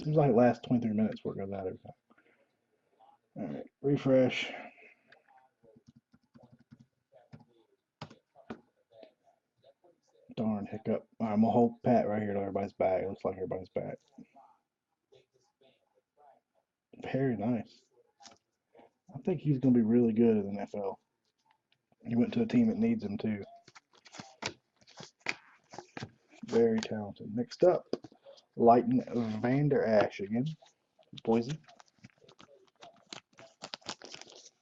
Seems like it lasts 23 minutes before it goes out every time. Alright, refresh. Darn hiccup. Alright, I'm gonna hold Pat right here till everybody's back. It looks like everybody's back. Very nice. I think he's gonna be really good in the NFL. He went to a team that needs him too. Very talented. Next up, Leighton Vander Ash again. Boise.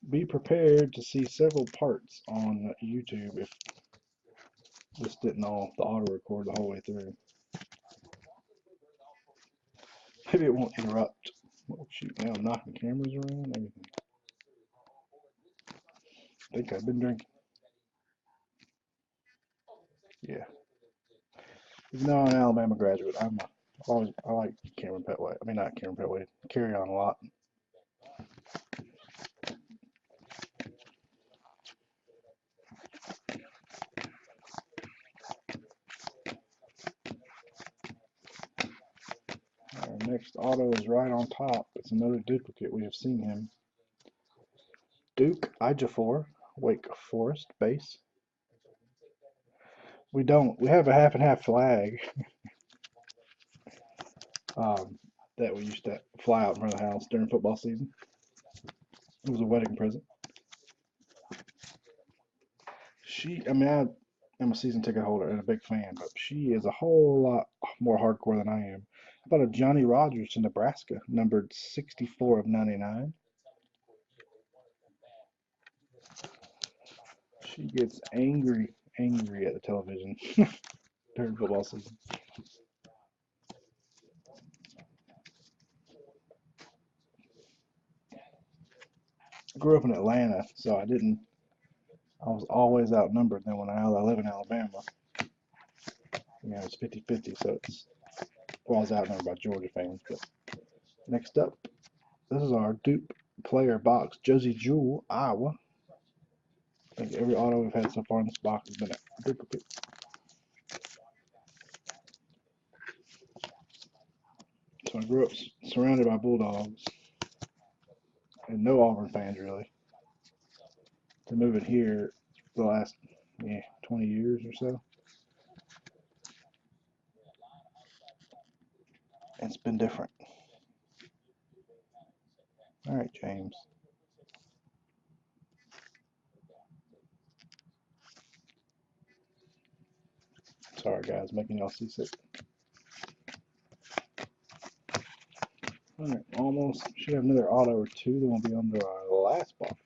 Be prepared to see several parts on YouTube if this didn't all the auto record the whole way through. Maybe it won't interrupt. Oh, shoot, now I'm knocking cameras around and everything. I think I've been drinking. Yeah. Even though I'm an Alabama graduate, I like Cameron Petway. I mean, not Cameron Petway. Carry on a lot. Our next auto is right on top. It's another duplicate. We have seen him. Duke Ejiofor, Wake Forest base. We don't. We have a half and half flag that we used to fly out in front of the house during football season. It was a wedding present. I'm a season ticket holder and a big fan, but she is a whole lot more hardcore than I am. How about a Johnny Rogers to Nebraska, numbered 64 of 99? She gets angry at the television during football season. I grew up in Atlanta, so I was always outnumbered. Then when I live in Alabama, it's 50-50, so I was outnumbered by Georgia fans. But next up, this is our dupe player box, Josie Jewell, Iowa. I think every auto we've had so far in this box has been a duplicate. So I grew up surrounded by Bulldogs and no Auburn fans really. To move it here the last 20 years or so, it's been different. All right, James. Sorry, guys, making y'all seasick. All right, almost. Should have another auto or two that will be under our last box.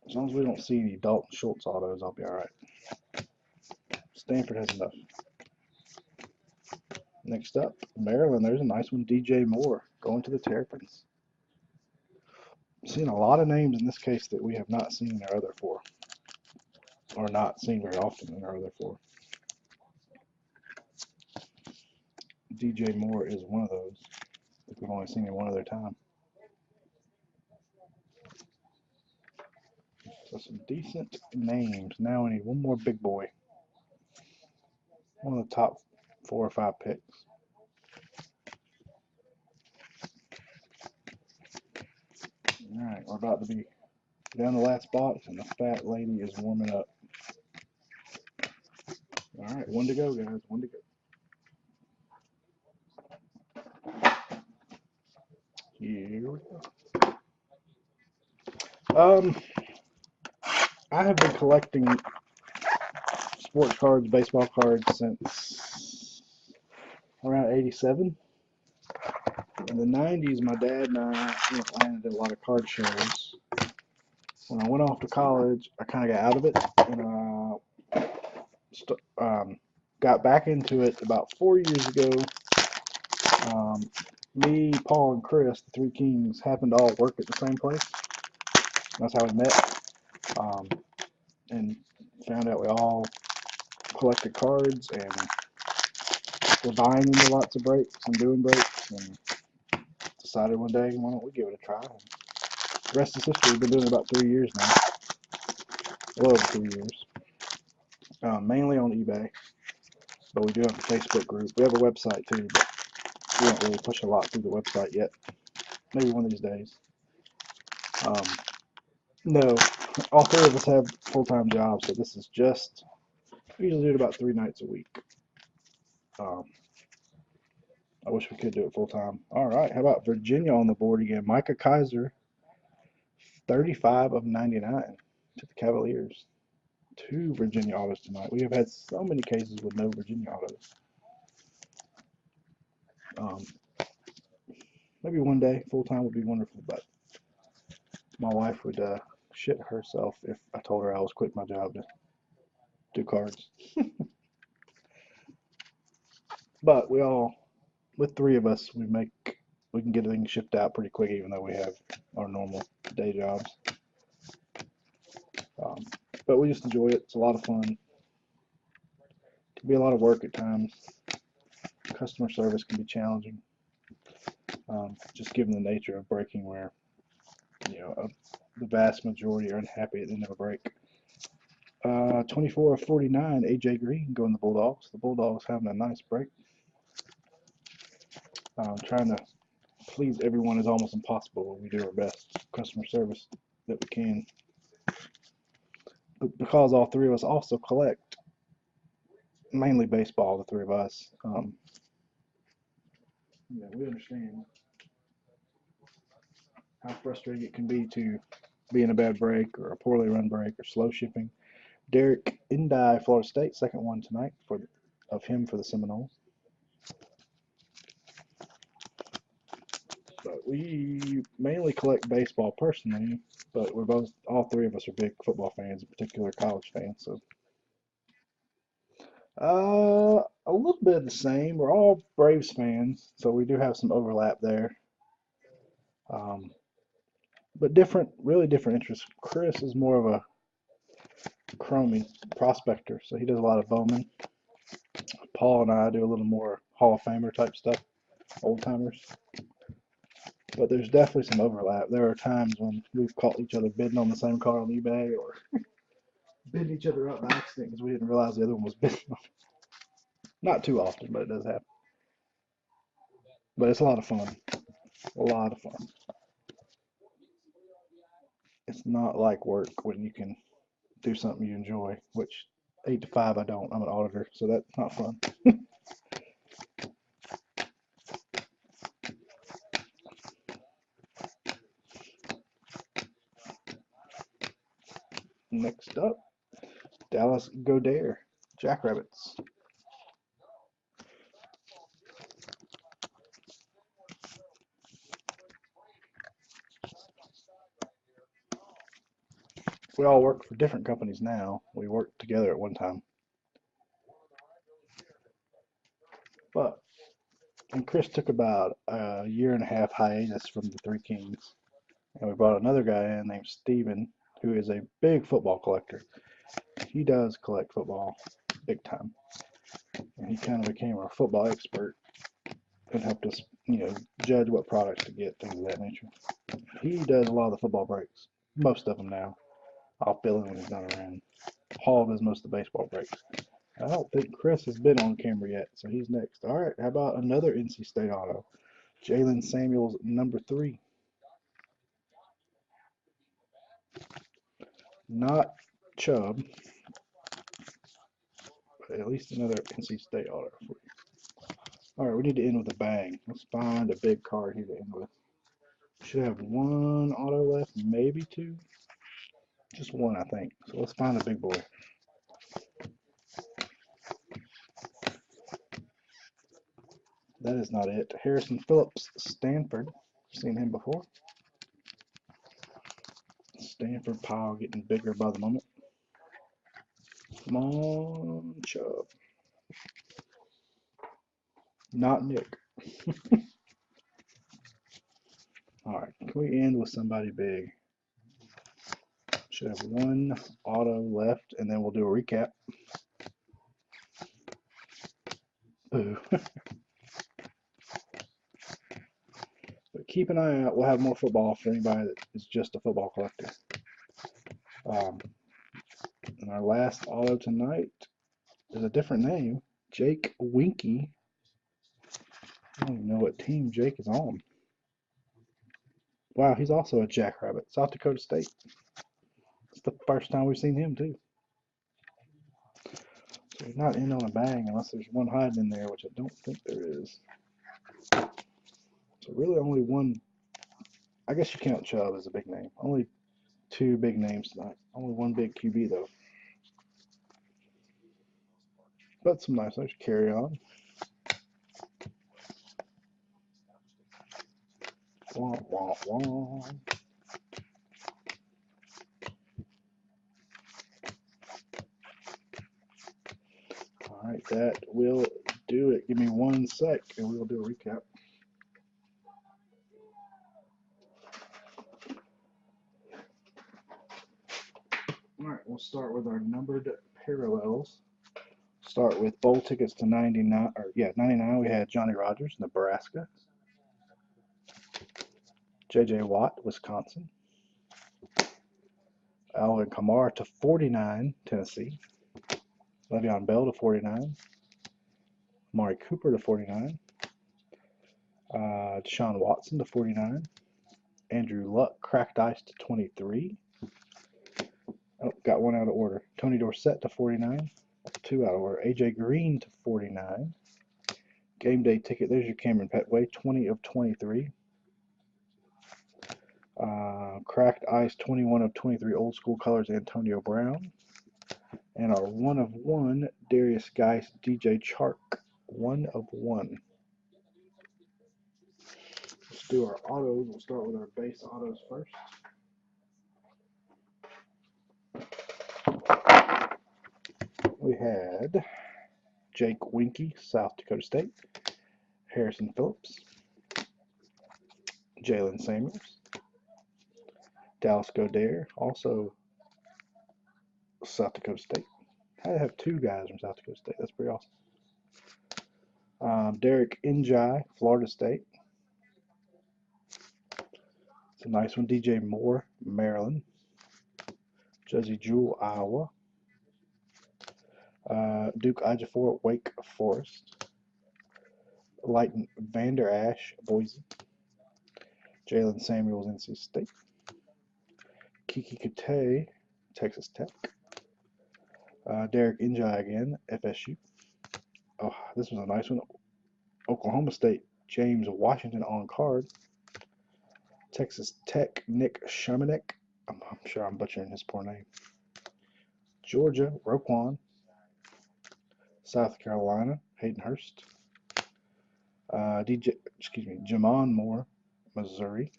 As long as we don't see any Dalton Schultz autos, I'll be all right. Stanford has enough. Next up, Maryland. There's a nice one, DJ Moore, going to the Terrapins. Seeing a lot of names in this case that we have not seen in our other four, or not seen very often in our other four. DJ Moore is one of those. I think we've only seen him one other time. So some decent names. Now we need one more big boy. One of the top 4 or 5 picks. All right, we're about to be down the last box, and the fat lady is warming up. All right, one to go, guys. One to go. Here we go. I have been collecting sports cards, baseball cards since around '87. In the '90s, my dad and I went to Atlanta, did a lot of card shows. When I went off to college, I kind of got out of it, and got back into it about 4 years ago. Me, Paul, and Chris, the three kings, happened to all work at the same place. That's how we met, and found out we all collected cards and were buying into lots of breaks and doing breaks, and decided one day, why don't we give it a try? And the rest is history. We've been doing it about 3 years now, well over 3 years, mainly on eBay. but we do have a Facebook group. We have a website too, but we don't really push a lot through the website yet. Maybe one of these days. No, all three of us have full-time jobs, so this is just, we usually do it about 3 nights a week. I wish we could do it full-time. All right, how about Virginia on the board again? Micah Kaiser, 35 of 99 to the Cavaliers. 2 Virginia autos tonight. We have had so many cases with no Virginia autos. Maybe one day full-time would be wonderful, but my wife would shit herself if I told her I was quitting my job to do cards. But with 3 of us, we can get things shipped out pretty quick, even though we have our normal day jobs. But we just enjoy it. It's a lot of fun. It can be a lot of work at times. Customer service can be challenging, just given the nature of breaking, where the vast majority are unhappy at the end of a break. 24 of 49, AJ Green going the Bulldogs. The Bulldogs having a nice break. Trying to please everyone is almost impossible. We do our best customer service that we can. But because all 3 of us also collect, mainly baseball, the 3 of us, we understand how frustrating it can be to be in a bad break or a poorly run break or slow shipping. Derek Indye, Florida State, second one tonight of him for the Seminoles. But we mainly collect baseball personally, but all 3 of us are big football fans, in particular college fans. So, a little bit of the same. We're all Braves fans, so we do have some overlap there. But really different interests. Chris is more of a chromie prospector, so he does a lot of Bowman. Paul and I do a little more Hall of Famer type stuff, old timers. But there's definitely some overlap. There are times when we've caught each other bidding on the same car on eBay, or bidding each other up by accident because we didn't realize the other one was bidding on it. Not too often, but it does happen. But it's a lot of fun. A lot of fun. It's not like work when you can do something you enjoy, which 8 to 5 I don't. I'm an auditor, so that's not fun. Next up, Dallas Godare, Jackrabbits. We all work for different companies now. We worked together at one time. And Chris took about a year and a half hiatus from the Three Kings. And we brought another guy in named Steven, who is a big football collector. He does collect football big time. And he kind of became our football expert and helped us, judge what products to get, things of that nature. He does a lot of the football breaks, most of them now. I'll fill in when he's not around. Paul does most of the baseball breaks. I don't think Chris has been on camera yet, so he's next. All right, how about another NC State auto? Jalen Samuels, number 3. Not Chubb, but at least another NC State auto for you. All right, we need to end with a bang. Let's find a big card here to end with. Should have 1 auto left, maybe 2. Just 1, I think. So let's find a big boy. That is not it. Harrison Phillips, Stanford. Seen him before. Stanford pile getting bigger by the moment. Come on, Chubb. Not Nick. All right, can we end with somebody big? Should have 1 auto left, and then we'll do a recap. Ooh. But keep an eye out. We'll have more football for anybody that is just a football collector. And our last auto tonight is a different name. Jake Winky. I don't even know what team Jake is on. Wow, he's also a Jackrabbit. South Dakota State. It's the first time we've seen him, too. So he's not in on a bang unless there's one hiding in there, which I don't think there is. So really only one. I guess you count Chubb as a big name. Only two big names tonight. Only one big QB, though. But some nice. Let's carry on. Wah, wah, wah. All right, that will do it. Give me 1 sec, and we'll do a recap. All right, we'll start with our numbered parallels. Start with bowl tickets to 99. 99. We had Johnny Rodgers, Nebraska. J.J. Watt, Wisconsin. Alvin Kamara to 49, Tennessee. Le'Veon Bell to 49. Amari Cooper to 49. Deshaun Watson to 49. Andrew Luck, cracked ice to 23. Oh, got one out of order. Tony Dorsett to 49. 2 out of order. AJ Green to 49. Game day ticket. There's your Cameron Petway, 20 of 23. Cracked ice, 21 of 23. Old school colors, Antonio Brown. And our 1 of 1, Darius Geis, DJ Chark. 1 of 1. Let's do our autos. We'll start with our base autos first. We had Jake Winky, South Dakota State. Harrison Phillips. Jalen Samuels. Dallas Goddard, also South Dakota State. I have 2 guys from South Dakota State. That's pretty awesome. Derek Njai, Florida State. It's a nice one. DJ Moore, Maryland. Jesse Jewell, Iowa. Duke Ejiofor, Wake Forest. Leighton Vander Ash, Boise. Jalen Samuels, NC State. Kiki Kate, Texas Tech. Derek Njai again, FSU. Oh, this was a nice one. Oklahoma State, James Washington on card. Texas Tech, Nick Shumanek. I'm sure I'm butchering his poor name. Georgia, Roquan. South Carolina, Hayden Hurst. Jamon Moore, Missouri.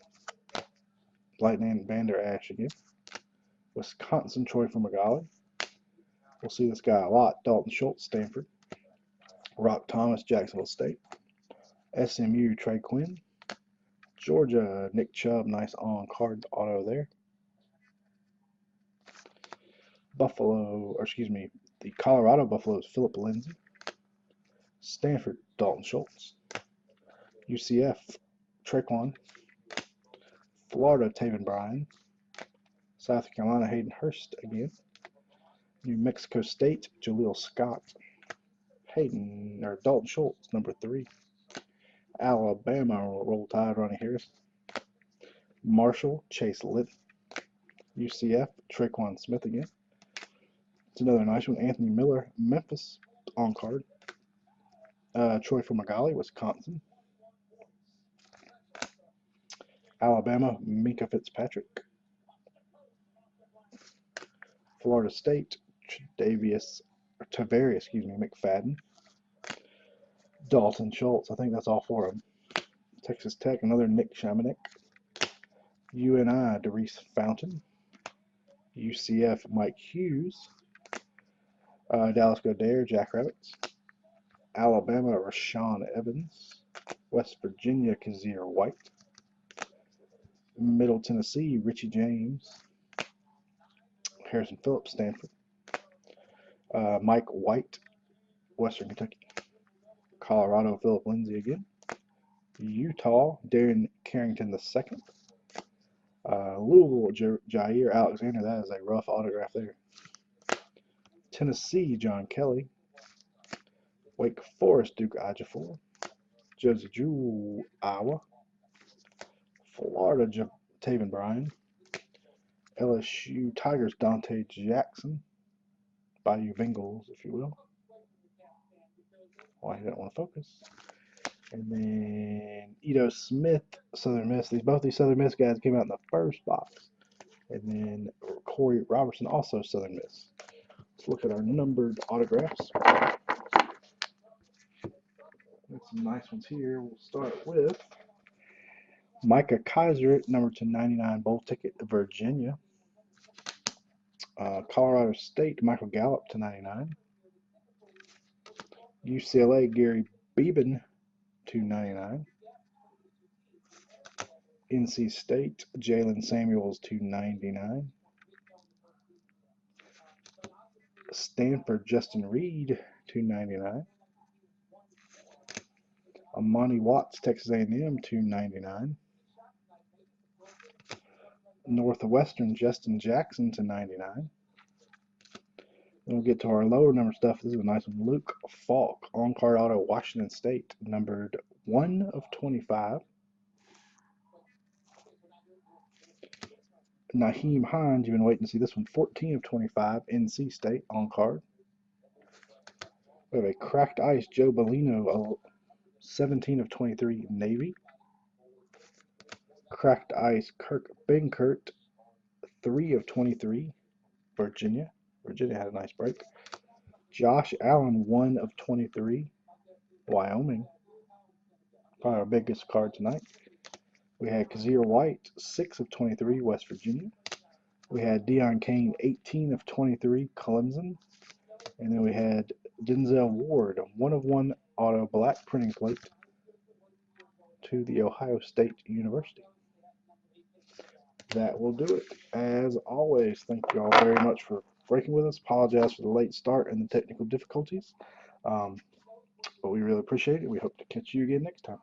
Lightning Vander Ash again. Wisconsin, Troy Fumagalli. We'll see this guy a lot. Dalton Schultz, Stanford. Rock Thomas, Jacksonville State. SMU, Trey Quinn. Georgia, Nick Chubb, nice on-card auto there. The Colorado Buffaloes, Philip Lindsay. Stanford, Dalton Schultz. UCF, Traquan. Florida, Taven Bryan. South Carolina, Hayden Hurst again. New Mexico State, Jaleel Scott. Dalton Schultz, number 3. Alabama, Roll Tide, Ronnie Harris. Marshall, Chase Litton. UCF, Traquan Smith again. It's another nice one. Anthony Miller, Memphis, on card. Troy Fumagalli, Wisconsin. Alabama, Minka Fitzpatrick. Florida State, Tavarius McFadden. Dalton Schultz, I think that's all 4 of them. Texas Tech, another Nick Shumanek. UNI, Darius Fountain. UCF, Mike Hughes. Dallas Goddard, Jackrabbits. Alabama, Rashawn Evans. West Virginia, Kazir White. Middle Tennessee, Richie James. Harrison Phillips, Stanford. Mike White, Western Kentucky. Colorado, Philip Lindsay again. Utah, Darren Carrington II. Louisville, Jair Alexander. That is a rough autograph there. Tennessee, John Kelly. Wake Forest, Duke Ejiofor. Josie Jewell, Iowa. Florida, Taven Bryan. LSU Tigers, Dante Jackson. Bayou Bengals, if you will. Why he doesn't want to focus. And then Ito Smith, Southern Miss. Both these Southern Miss guys came out in the first box. And then Corey Robertson, also Southern Miss. Let's look at our numbered autographs. Got some nice ones here. We'll start with Micah Kaiser, number /99 bowl ticket, Virginia. Colorado State, Michael Gallup /99. UCLA, Gary Beeben /99. NC State, Jalen Samuels /99. Stanford, Justin Reed /99. Amani Watts, Texas A&M /99. Northwestern, Justin Jackson /99. Then we'll get to our lower number stuff. This is a nice one. Luke Falk, on-card auto, Washington State, numbered 1/25. Naheem Hines, you've been waiting to see this one, 14/25, NC State, on-card. We have a cracked ice, Joe Bellino, 17/23, Navy. Cracked ice, Kirk Benkert, 3/23, Virginia. Virginia had a nice break. Josh Allen, 1/23, Wyoming. Probably our biggest card tonight. We had Kazir White, 6/23, West Virginia. We had Deion Kane, 18/23, Clemson. And then we had Denzel Ward, 1/1 auto black printing plate to the Ohio State University. That will do it. As always, thank you all very much for breaking with us. Apologize for the late start and the technical difficulties. But we really appreciate it. We hope to catch you again next time.